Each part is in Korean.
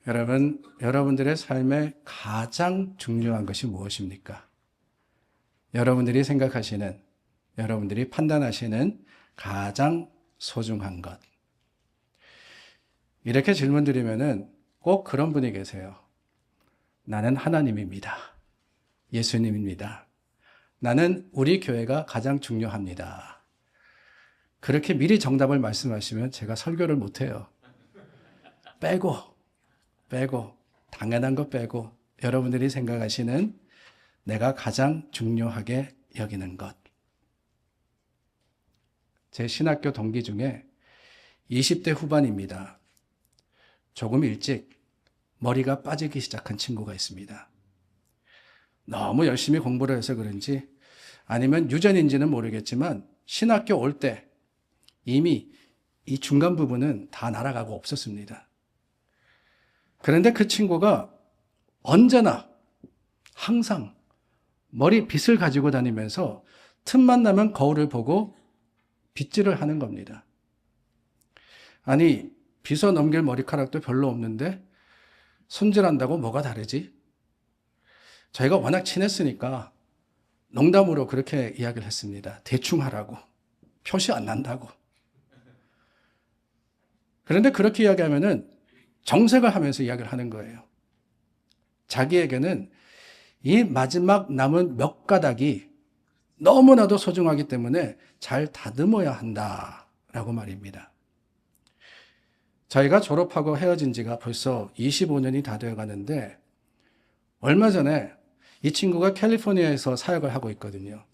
여러분, 여러분들의 삶에 가장 중요한 것이 무엇입니까? 여러분들이 생각하시는, 여러분들이 판단하시는 가장 소중한 것. 이렇게 질문 드리면은 꼭 그런 분이 계세요. 나는 하나님입니다. 예수님입니다. 나는 우리 교회가 가장 중요합니다. 그렇게 미리 정답을 말씀하시면 제가 설교를 못해요. 빼고, 당연한 거 빼고 여러분들이 생각하시는 내가 가장 중요하게 여기는 것. 제 신학교 동기 중에 20대 후반입니다. 조금 일찍 머리가 빠지기 시작한 친구가 있습니다. 너무 열심히 공부를 해서 그런지 아니면 유전인지는 모르겠지만 신학교 올 때 이미 이 중간 부분은 다 날아가고 없었습니다. 그런데 그 친구가 언제나 항상 머리빗을 가지고 다니면서 틈만 나면 거울을 보고 빗질을 하는 겁니다. 아니, 빗어 넘길 머리카락도 별로 없는데 손질한다고 뭐가 다르지? 저희가 워낙 친했으니까 농담으로 그렇게 이야기를 했습니다. 대충 하라고. 표시 안 난다고. 그런데 그렇게 이야기하면은 정색을 하면서 이야기를 하는 거예요. 자기에게는 이 마지막 남은 몇 가닥이 너무나도 소중하기 때문에 잘 다듬어야 한다라고 말입니다. 저희가 졸업하고 헤어진 지가 벌써 25년이 다 되어 가는데 얼마 전에 이 친구가 캘리포니아에서 사역을 하고 있거든요.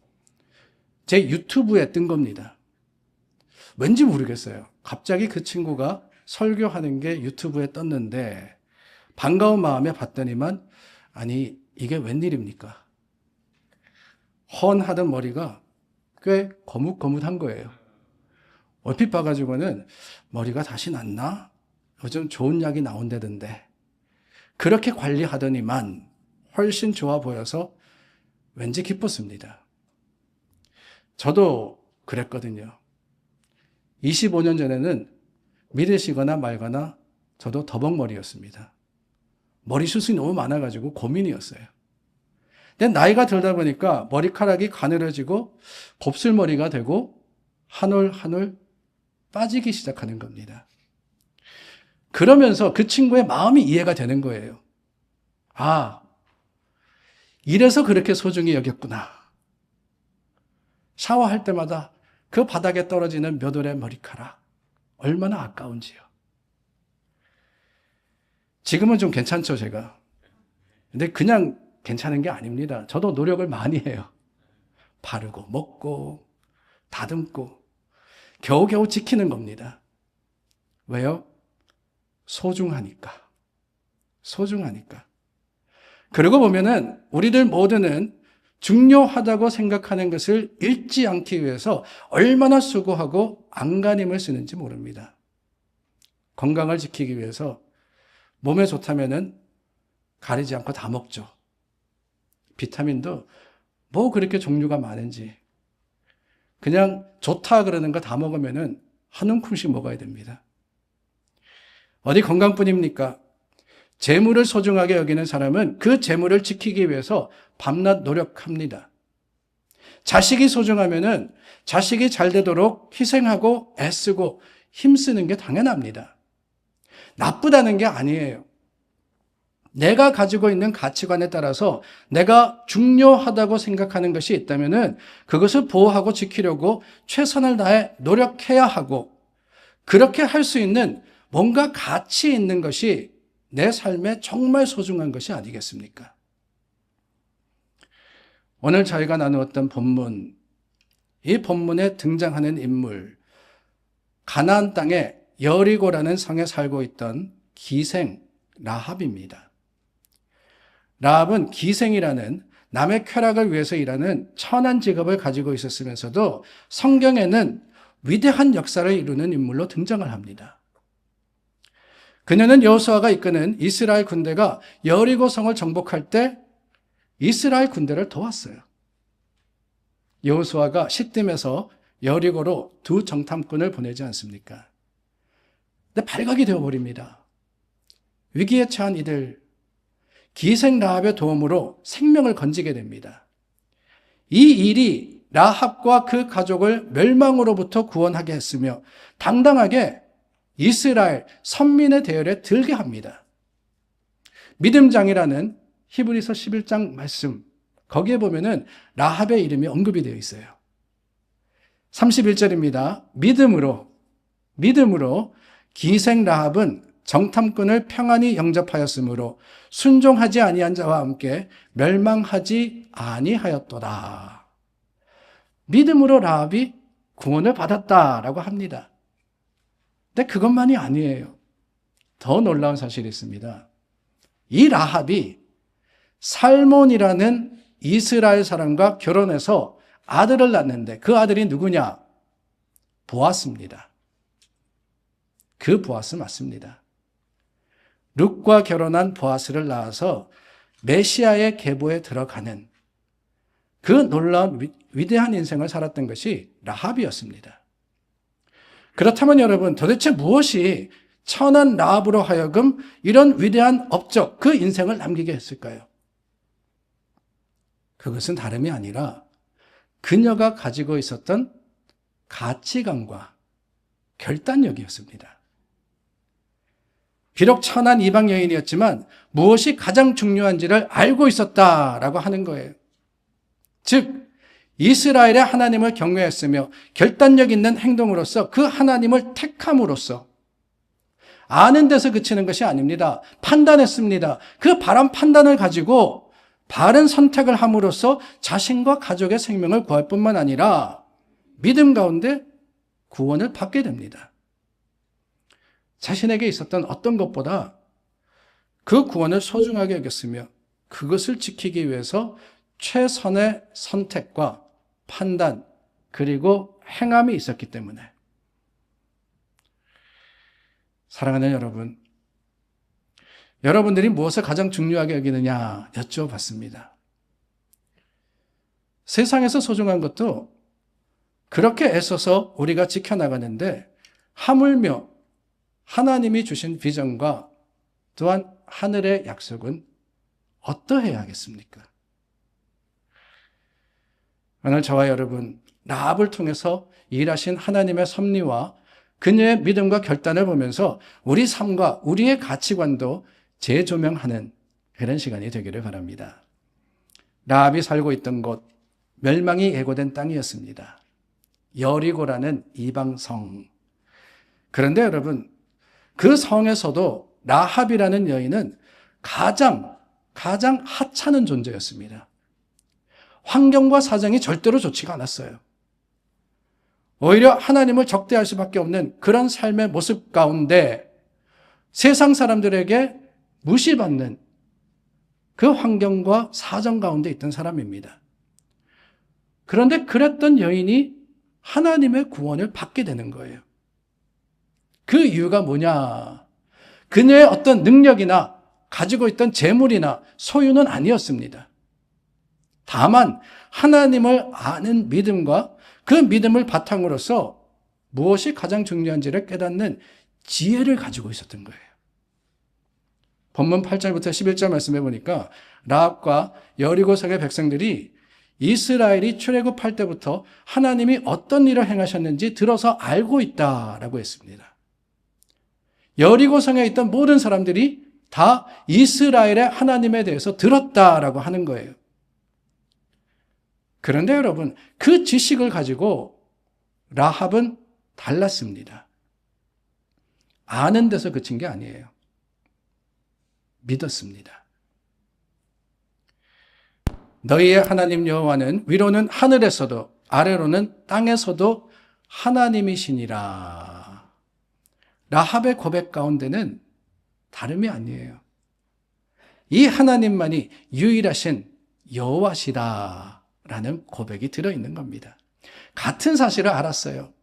제 유튜브에 뜬 겁니다. 왠지 모르겠어요. 갑자기 그 친구가 설교하는 게 유튜브에 떴는데 반가운 마음에 봤더니만 아니 이게 웬일입니까? 헌하던 머리가 꽤 거뭇거뭇한 거예요. 얼핏 봐가지고는 머리가 다시 났나? 요즘 좋은 약이 나온다던데 그렇게 관리하더니만 훨씬 좋아 보여서 왠지 기뻤습니다. 저도 그랬거든요. 25년 전에는 믿으시거나 말거나 저도 더벅머리였습니다. 머리숱이 너무 많아가지고 고민이었어요. 근데 나이가 들다 보니까 머리카락이 가늘어지고 곱슬머리가 되고 한 올 한 올 빠지기 시작하는 겁니다. 그러면서 그 친구의 마음이 이해가 되는 거예요. 아, 이래서 그렇게 소중히 여겼구나. 샤워할 때마다 그 바닥에 떨어지는 몇 올의 머리카락 얼마나 아까운지요. 지금은 좀 괜찮죠, 제가. 근데 그냥 괜찮은 게 아닙니다. 저도 노력을 많이 해요. 바르고 먹고 다듬고 겨우겨우 지키는 겁니다. 왜요? 소중하니까. 그러고 보면은 우리들 모두는 중요하다고 생각하는 것을 잃지 않기 위해서 얼마나 수고하고 안간힘을 쓰는지 모릅니다. 건강을 지키기 위해서 몸에 좋다면은 가리지 않고 다 먹죠. 비타민도 뭐 그렇게 종류가 많은지 그냥 좋다 그러는 거 다 먹으면은 한 움큼씩 먹어야 됩니다. 어디 건강뿐입니까? 재물을 소중하게 여기는 사람은 그 재물을 지키기 위해서 밤낮 노력합니다. 자식이 소중하면은 자식이 잘 되도록 희생하고 애쓰고 힘쓰는 게 당연합니다. 나쁘다는 게 아니에요. 내가 가지고 있는 가치관에 따라서 내가 중요하다고 생각하는 것이 있다면은 그것을 보호하고 지키려고 최선을 다해 노력해야 하고 그렇게 할 수 있는 뭔가 가치 있는 것이 내 삶에 정말 소중한 것이 아니겠습니까? 오늘 저희가 나누었던 본문, 이 본문에 등장하는 인물, 가나안 땅에 여리고라는 성에 살고 있던 기생 라합입니다. 라합은 기생이라는 남의 쾌락을 위해서 일하는 천한 직업을 가지고 있었으면서도 성경에는 위대한 역사를 이루는 인물로 등장을 합니다. 그녀는 여호수아가 이끄는 이스라엘 군대가 여리고 성을 정복할 때 이스라엘 군대를 도왔어요. 여호수아가 시딤에서 여리고로 두 정탐꾼을 보내지 않습니까? 근데 발각이 되어버립니다. 위기에 처한 이들, 기생 라합의 도움으로 생명을 건지게 됩니다. 이 일이 라합과 그 가족을 멸망으로부터 구원하게 했으며 당당하게 이스라엘 선민의 대열에 들게 합니다. 믿음장이라는 히브리서 11장 말씀, 거기에 보면은 라합의 이름이 언급이 되어 있어요. 31절입니다. 믿음으로 기생 라합은 정탐꾼을 평안히 영접하였으므로 순종하지 아니한 자와 함께 멸망하지 아니하였도다. 믿음으로 라합이 구원을 받았다라고 합니다. 근데 그것만이 아니에요. 더 놀라운 사실이 있습니다. 이 라합이 살몬이라는 이스라엘 사람과 결혼해서 아들을 낳는데 그 아들이 누구냐? 보아스입니다. 그 보아스 맞습니다. 룻과 결혼한 보아스를 낳아서 메시아의 계보에 들어가는 그 놀라운 위대한 인생을 살았던 것이 라합이었습니다. 그렇다면 여러분, 도대체 무엇이 천한 라합으로 하여금 이런 위대한 업적, 그 인생을 남기게 했을까요? 그것은 다름이 아니라 그녀가 가지고 있었던 가치관과 결단력이었습니다. 비록 천한 이방 여인이었지만 무엇이 가장 중요한지를 알고 있었다라고 하는 거예요. 즉, 이스라엘의 하나님을 경외했으며 결단력 있는 행동으로서 그 하나님을 택함으로써 아는 데서 그치는 것이 아닙니다. 판단했습니다. 그 바른 판단을 가지고 바른 선택을 함으로써 자신과 가족의 생명을 구할 뿐만 아니라 믿음 가운데 구원을 받게 됩니다. 자신에게 있었던 어떤 것보다 그 구원을 소중하게 여겼으며 그것을 지키기 위해서 최선의 선택과 판단 그리고 행함이 있었기 때문에 사랑하는 여러분, 여러분들이 무엇을 가장 중요하게 여기느냐 여쭤봤습니다. 세상에서 소중한 것도 그렇게 애써서 우리가 지켜나가는데 하물며 하나님이 주신 비전과 또한 하늘의 약속은 어떠해야 하겠습니까? 오늘 저와 여러분, 라합을 통해서 일하신 하나님의 섭리와 그녀의 믿음과 결단을 보면서 우리 삶과 우리의 가치관도 재조명하는 그런 시간이 되기를 바랍니다. 라합이 살고 있던 곳, 멸망이 예고된 땅이었습니다. 여리고라는 이방성. 그런데 여러분, 그 성에서도 라합이라는 여인은 가장 하찮은 존재였습니다. 환경과 사정이 절대로 좋지가 않았어요. 오히려 하나님을 적대할 수밖에 없는 그런 삶의 모습 가운데 세상 사람들에게 무시받는 그 환경과 사정 가운데 있던 사람입니다. 그런데 그랬던 여인이 하나님의 구원을 받게 되는 거예요. 그 이유가 뭐냐? 그녀의 어떤 능력이나 가지고 있던 재물이나 소유는 아니었습니다. 다만 하나님을 아는 믿음과 그 믿음을 바탕으로서 무엇이 가장 중요한지를 깨닫는 지혜를 가지고 있었던 거예요. 본문 8절부터 11절 말씀해 보니까 라합과 여리고성의 백성들이 이스라엘이 출애굽할 때부터 하나님이 어떤 일을 행하셨는지 들어서 알고 있다라고 했습니다. 여리고성에 있던 모든 사람들이 다 이스라엘의 하나님에 대해서 들었다라고 하는 거예요. 그런데 여러분, 그 지식을 가지고 라합은 달랐습니다. 아는 데서 그친 게 아니에요. 믿었습니다. 너희의 하나님 여호와는 위로는 하늘에서도 아래로는 땅에서도 하나님이시니라. 라합의 고백 가운데는 다름이 아니에요. 이 하나님만이 유일하신 여호와시다라는 고백이 들어있는 겁니다. 같은 사실을 알았어요.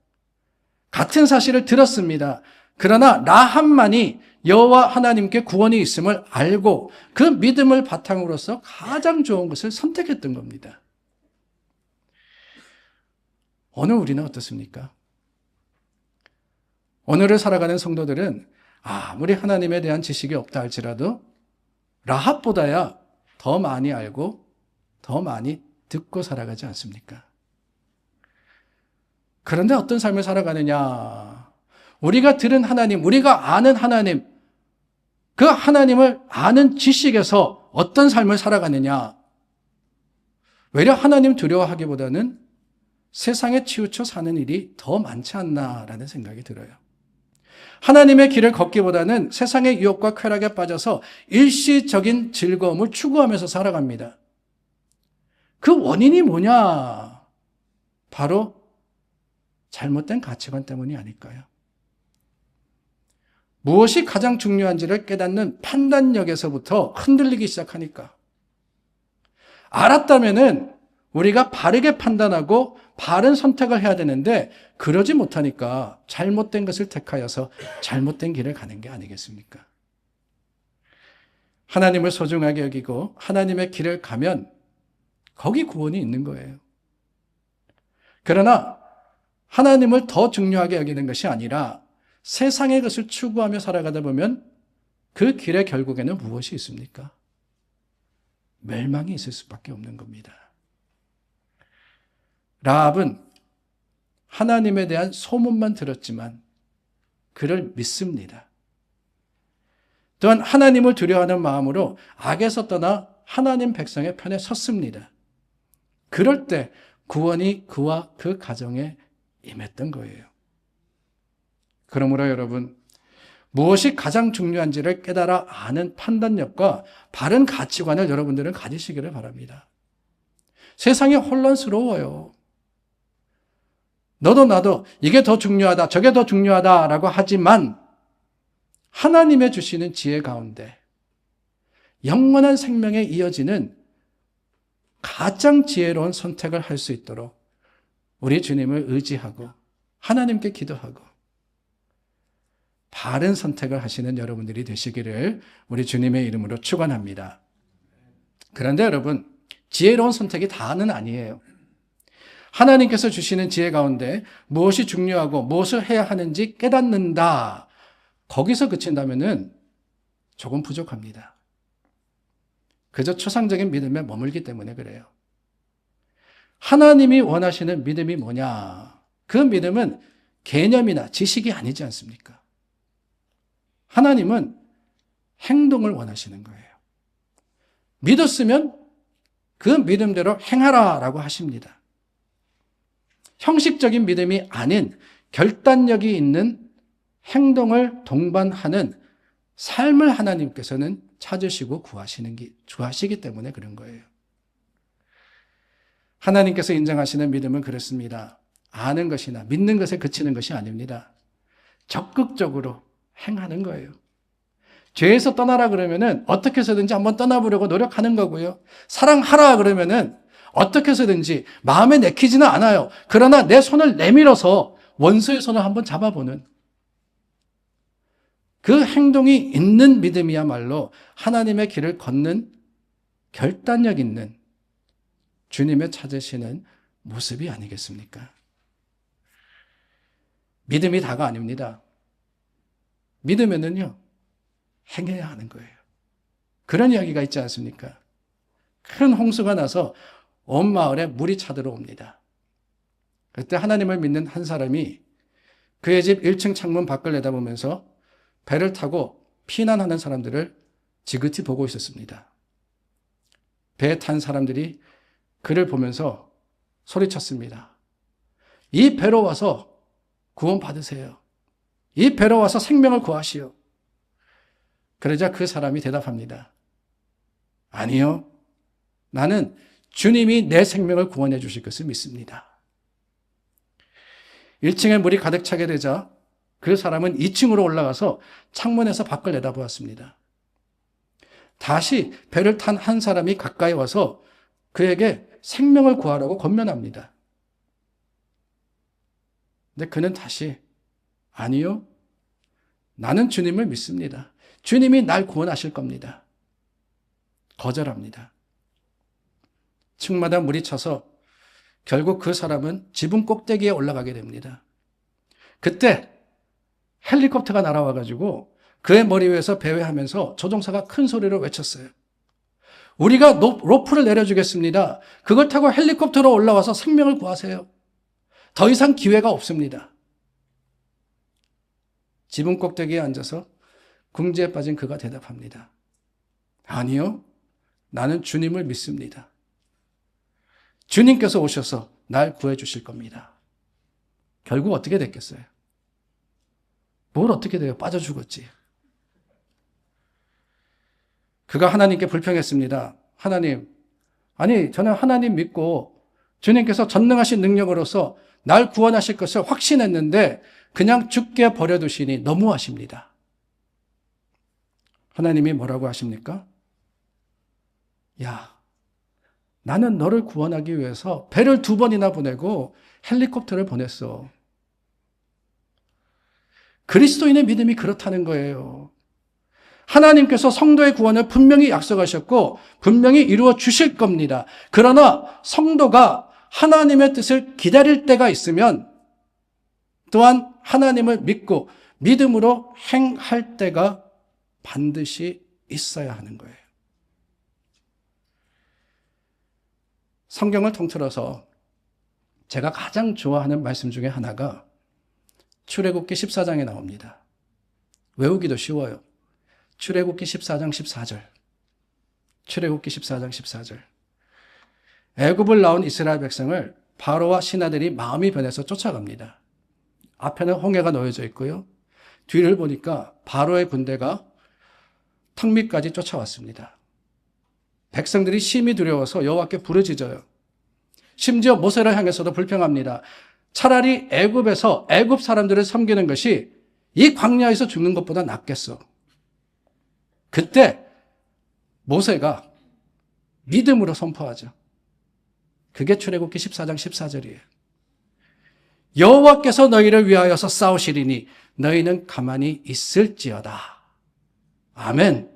같은 사실을 들었습니다. 그러나 라합만이 여호와 하나님께 구원이 있음을 알고 그 믿음을 바탕으로서 가장 좋은 것을 선택했던 겁니다. 오늘 우리는 어떻습니까? 오늘을 살아가는 성도들은 아무리 하나님에 대한 지식이 없다 할지라도 라합보다야 더 많이 알고 더 많이 듣고 살아가지 않습니까? 그런데 어떤 삶을 살아가느냐? 우리가 들은 하나님, 우리가 아는 하나님, 그 하나님을 아는 지식에서 어떤 삶을 살아가느냐? 외려 하나님 두려워하기보다는 세상에 치우쳐 사는 일이 더 많지 않나라는 생각이 들어요. 하나님의 길을 걷기보다는 세상의 유혹과 쾌락에 빠져서 일시적인 즐거움을 추구하면서 살아갑니다. 그 원인이 뭐냐? 바로 잘못된 가치관 때문이 아닐까요? 무엇이 가장 중요한지를 깨닫는 판단력에서부터 흔들리기 시작하니까. 알았다면은 우리가 바르게 판단하고 바른 선택을 해야 되는데 그러지 못하니까 잘못된 것을 택하여서 잘못된 길을 가는 게 아니겠습니까? 하나님을 소중하게 여기고 하나님의 길을 가면 거기 구원이 있는 거예요. 그러나 하나님을 더 중요하게 여기는 것이 아니라 세상의 것을 추구하며 살아가다 보면 그 길의 결국에는 무엇이 있습니까? 멸망이 있을 수밖에 없는 겁니다. 라합은 하나님에 대한 소문만 들었지만 그를 믿습니다. 또한 하나님을 두려워하는 마음으로 악에서 떠나 하나님 백성의 편에 섰습니다. 그럴 때 구원이 그와 그 가정에 임했던 거예요. 그러므로 여러분, 무엇이 가장 중요한지를 깨달아 아는 판단력과 바른 가치관을 여러분들은 가지시기를 바랍니다. 세상이 혼란스러워요. 너도 나도 이게 더 중요하다, 저게 더 중요하다라고 하지만 하나님의 주시는 지혜 가운데 영원한 생명에 이어지는 가장 지혜로운 선택을 할 수 있도록 우리 주님을 의지하고 하나님께 기도하고 바른 선택을 하시는 여러분들이 되시기를 우리 주님의 이름으로 축원합니다. 그런데 여러분, 지혜로운 선택이 다는 아니에요. 하나님께서 주시는 지혜 가운데 무엇이 중요하고 무엇을 해야 하는지 깨닫는다. 거기서 그친다면은 조금 부족합니다. 그저 초상적인 믿음에 머물기 때문에 그래요. 하나님이 원하시는 믿음이 뭐냐? 그 믿음은 개념이나 지식이 아니지 않습니까? 하나님은 행동을 원하시는 거예요. 믿었으면 그 믿음대로 행하라라고 하십니다. 형식적인 믿음이 아닌 결단력이 있는 행동을 동반하는 삶을 하나님께서는 찾으시고 구하시기 때문에 그런 거예요. 하나님께서 인정하시는 믿음은 그렇습니다. 아는 것이나 믿는 것에 그치는 것이 아닙니다. 적극적으로 행하는 거예요. 죄에서 떠나라 그러면은 어떻게 해서든지 한번 떠나보려고 노력하는 거고요. 사랑하라 그러면은 어떻게 해서든지 마음에 내키지는 않아요. 그러나 내 손을 내밀어서 원수의 손을 한번 잡아보는 그 행동이 있는 믿음이야말로 하나님의 길을 걷는 결단력 있는 주님의 찾으시는 모습이 아니겠습니까? 믿음이 다가 아닙니다. 믿으면은요, 행해야 하는 거예요. 그런 이야기가 있지 않습니까? 큰 홍수가 나서 온 마을에 물이 차들어옵니다. 그때 하나님을 믿는 한 사람이 그의 집 1층 창문 밖을 내다보면서 배를 타고 피난하는 사람들을 지긋이 보고 있었습니다. 배에 탄 사람들이 그를 보면서 소리쳤습니다. 이 배로 와서 구원 받으세요. 이 배로 와서 생명을 구하시오. 그러자 그 사람이 대답합니다. 아니요. 나는 주님이 내 생명을 구원해 주실 것을 믿습니다. 1층에 물이 가득 차게 되자 그 사람은 2층으로 올라가서 창문에서 밖을 내다보았습니다. 다시 배를 탄 한 사람이 가까이 와서 그에게 생명을 구하라고 권면합니다. 근데 그는 다시 아니요. 나는 주님을 믿습니다. 주님이 날 구원하실 겁니다. 거절합니다. 층마다 물이 차서 결국 그 사람은 지붕 꼭대기에 올라가게 됩니다. 그때 헬리콥터가 날아와가지고 그의 머리 위에서 배회하면서 조종사가 큰 소리로 외쳤어요. 우리가 로프를 내려주겠습니다. 그걸 타고 헬리콥터로 올라와서 생명을 구하세요. 더 이상 기회가 없습니다. 지붕 꼭대기에 앉아서 궁지에 빠진 그가 대답합니다. 아니요, 나는 주님을 믿습니다. 주님께서 오셔서 날 구해주실 겁니다. 결국 어떻게 됐겠어요? 뭘 어떻게 돼요? 빠져 죽었지. 그가 하나님께 불평했습니다. 하나님, 아니 저는 하나님 믿고 주님께서 전능하신 능력으로서 날 구원하실 것을 확신했는데 그냥 죽게 버려두시니 너무하십니다. 하나님이 뭐라고 하십니까? 야, 나는 너를 구원하기 위해서 배를 2번이나 보내고 헬리콥터를 보냈어. 그리스도인의 믿음이 그렇다는 거예요. 하나님께서 성도의 구원을 분명히 약속하셨고 분명히 이루어 주실 겁니다. 그러나 성도가 하나님의 뜻을 기다릴 때가 있으면 또한 하나님을 믿고 믿음으로 행할 때가 반드시 있어야 하는 거예요. 성경을 통틀어서 제가 가장 좋아하는 말씀 중에 하나가 출애굽기 14장에 나옵니다. 외우기도 쉬워요. 출애굽기 14장 14절. 출애굽기 14장 14절. 애굽을 나온 이스라엘 백성을 바로와 신하들이 마음이 변해서 쫓아갑니다. 앞에는 홍해가 놓여져 있고요. 뒤를 보니까 바로의 군대가 턱 밑까지 쫓아왔습니다. 백성들이 심히 두려워서 여호와께 부르짖어요. 심지어 모세를 향해서도 불평합니다. 차라리 애굽에서 애굽 사람들을 섬기는 것이 이 광야에서 죽는 것보다 낫겠어. 그때 모세가 믿음으로 선포하죠. 그게 출애굽기 14장 14절이에요. 여호와께서 너희를 위하여서 싸우시리니 너희는 가만히 있을지어다. 아멘.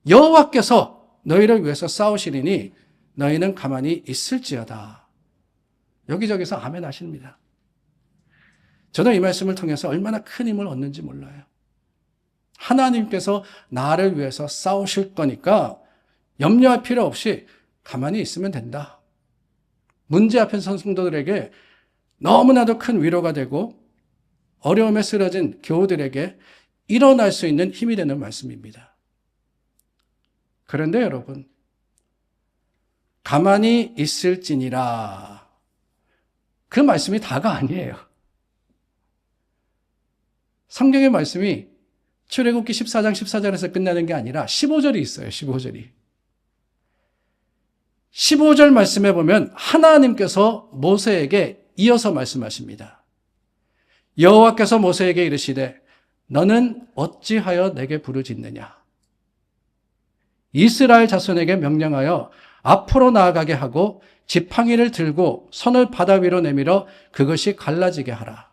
여호와께서 너희를 위해서 싸우시리니 너희는 가만히 있을지어다. 여기저기서 아멘 하십니다. 저는 이 말씀을 통해서 얼마나 큰 힘을 얻는지 몰라요. 하나님께서 나를 위해서 싸우실 거니까 염려할 필요 없이 가만히 있으면 된다. 문제 앞에 선 성도들에게 너무나도 큰 위로가 되고 어려움에 쓰러진 교우들에게 일어날 수 있는 힘이 되는 말씀입니다. 그런데 여러분, 가만히 있을지니라. 그 말씀이 다가 아니에요. 성경의 말씀이 출애굽기 14장 14절에서 끝나는 게 아니라 15절이 있어요. 15절이. 15절 말씀에 보면 하나님께서 모세에게 이어서 말씀하십니다. 여호와께서 모세에게 이르시되 너는 어찌하여 내게 부르짖느냐. 이스라엘 자손에게 명령하여 앞으로 나아가게 하고 지팡이를 들고 손을 바다 위로 내밀어 그것이 갈라지게 하라.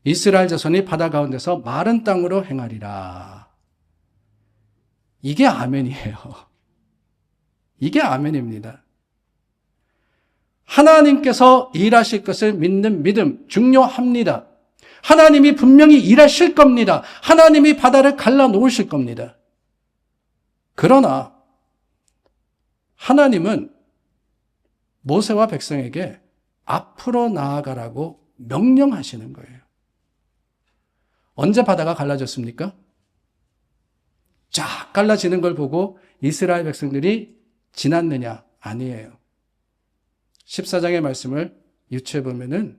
이스라엘 자손이 바다 가운데서 마른 땅으로 행하리라. 이게 아멘이에요. 이게 아멘입니다. 하나님께서 일하실 것을 믿는 믿음 중요합니다. 하나님이 분명히 일하실 겁니다. 하나님이 바다를 갈라 놓으실 겁니다. 그러나 하나님은 모세와 백성에게 앞으로 나아가라고 명령하시는 거예요. 언제 바다가 갈라졌습니까? 쫙 갈라지는 걸 보고 이스라엘 백성들이 지났느냐? 아니에요. 14장의 말씀을 유추해 보면은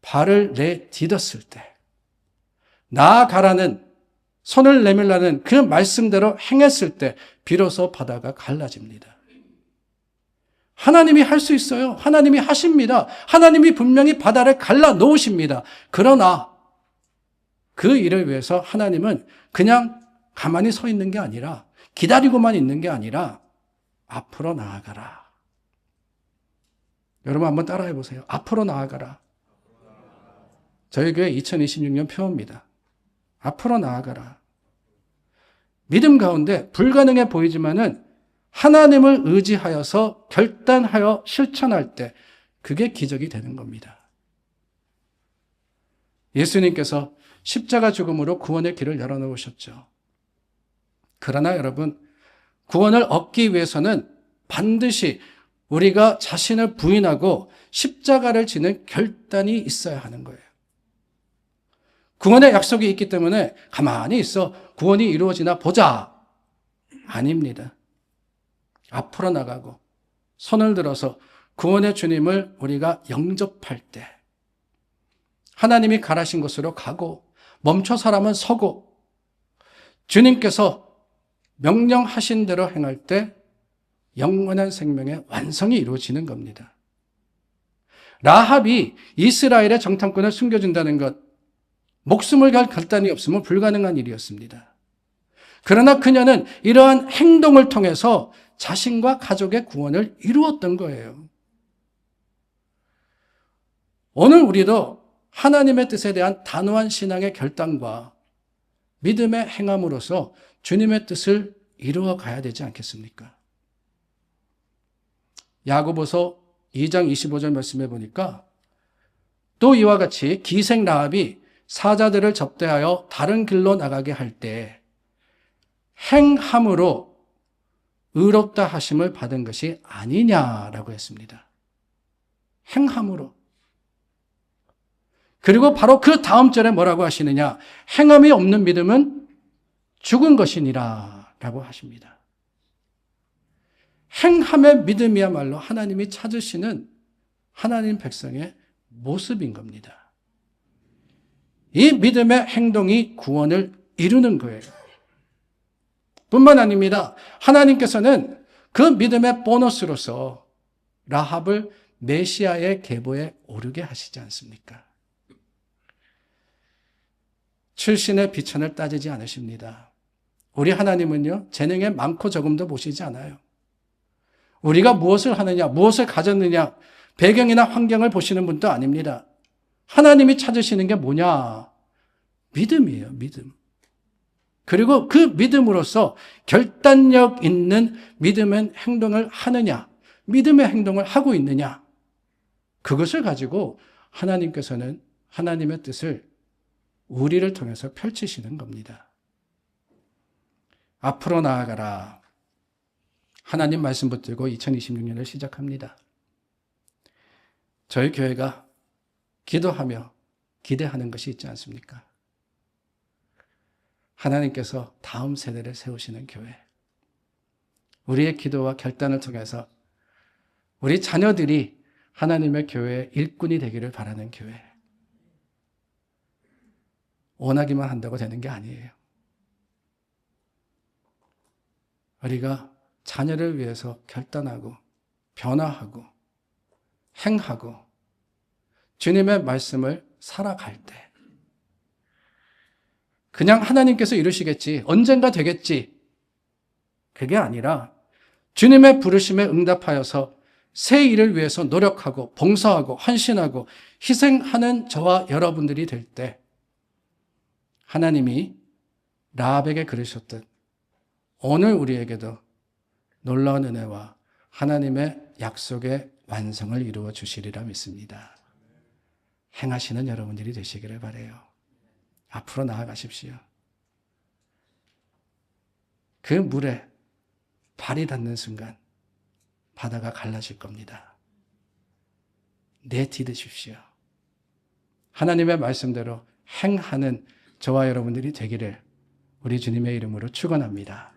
발을 내딛었을 때, 나아가라는 손을 내밀라는 그 말씀대로 행했을 때 비로소 바다가 갈라집니다. 하나님이 할 수 있어요. 하나님이 하십니다. 하나님이 분명히 바다를 갈라 놓으십니다. 그러나 그 일을 위해서 하나님은 그냥 가만히 서 있는 게 아니라 기다리고만 있는 게 아니라 앞으로 나아가라. 여러분 한번 따라해 보세요. 앞으로 나아가라. 저희 교회 2026년 표어입니다. 앞으로 나아가라. 믿음 가운데 불가능해 보이지만은 하나님을 의지하여서 결단하여 실천할 때 그게 기적이 되는 겁니다. 예수님께서 십자가 죽음으로 구원의 길을 열어놓으셨죠. 그러나 여러분, 구원을 얻기 위해서는 반드시 우리가 자신을 부인하고 십자가를 지는 결단이 있어야 하는 거예요. 구원의 약속이 있기 때문에 가만히 있어 구원이 이루어지나 보자. 아닙니다. 앞으로 나가고 손을 들어서 구원의 주님을 우리가 영접할 때 하나님이 가라신 곳으로 가고 멈춰 서라면 서고 주님께서 명령하신 대로 행할 때 영원한 생명의 완성이 이루어지는 겁니다. 라합이 이스라엘의 정탐꾼을 숨겨준다는 것, 목숨을 갈 결단이 없으면 불가능한 일이었습니다. 그러나 그녀는 이러한 행동을 통해서 자신과 가족의 구원을 이루었던 거예요. 오늘 우리도 하나님의 뜻에 대한 단호한 신앙의 결단과 믿음의 행함으로써 주님의 뜻을 이루어 가야 되지 않겠습니까? 야고보서 2장 25절 말씀해 보니까 또 이와 같이 기생 라합이 사자들을 접대하여 다른 길로 나가게 할 때 행함으로 의롭다 하심을 받은 것이 아니냐라고 했습니다. 행함으로. 그리고 바로 그 다음 절에 뭐라고 하시느냐? 행함이 없는 믿음은 죽은 것이니라 라고 하십니다. 행함의 믿음이야말로 하나님이 찾으시는 하나님 백성의 모습인 겁니다. 이 믿음의 행동이 구원을 이루는 거예요. 뿐만 아닙니다. 하나님께서는 그 믿음의 보너스로서 라합을 메시아의 계보에 오르게 하시지 않습니까? 출신의 비천을 따지지 않으십니다. 우리 하나님은요, 재능에 많고 적음도 보시지 않아요. 우리가 무엇을 하느냐, 무엇을 가졌느냐, 배경이나 환경을 보시는 분도 아닙니다. 하나님이 찾으시는 게 뭐냐? 믿음이에요, 믿음. 그리고 그 믿음으로써 결단력 있는 믿음의 행동을 하느냐, 믿음의 행동을 하고 있느냐, 그것을 가지고 하나님께서는 하나님의 뜻을 우리를 통해서 펼치시는 겁니다. 앞으로 나아가라. 하나님 말씀 붙들고 2026년을 시작합니다. 저희 교회가 기도하며 기대하는 것이 있지 않습니까? 하나님께서 다음 세대를 세우시는 교회. 우리의 기도와 결단을 통해서 우리 자녀들이 하나님의 교회의 일꾼이 되기를 바라는 교회. 원하기만 한다고 되는 게 아니에요. 우리가 자녀를 위해서 결단하고 변화하고 행하고 주님의 말씀을 살아갈 때 그냥 하나님께서 이루시겠지, 언젠가 되겠지, 그게 아니라 주님의 부르심에 응답하여서 새 일을 위해서 노력하고 봉사하고 헌신하고 희생하는 저와 여러분들이 될 때 하나님이 라합에게 그러셨듯 오늘 우리에게도 놀라운 은혜와 하나님의 약속의 완성을 이루어 주시리라 믿습니다. 행하시는 여러분들이 되시기를 바라요. 앞으로 나아가십시오. 그 물에 발이 닿는 순간 바다가 갈라질 겁니다. 내디디십시오. 하나님의 말씀대로 행하는 저와 여러분들이 되기를 우리 주님의 이름으로 축원합니다.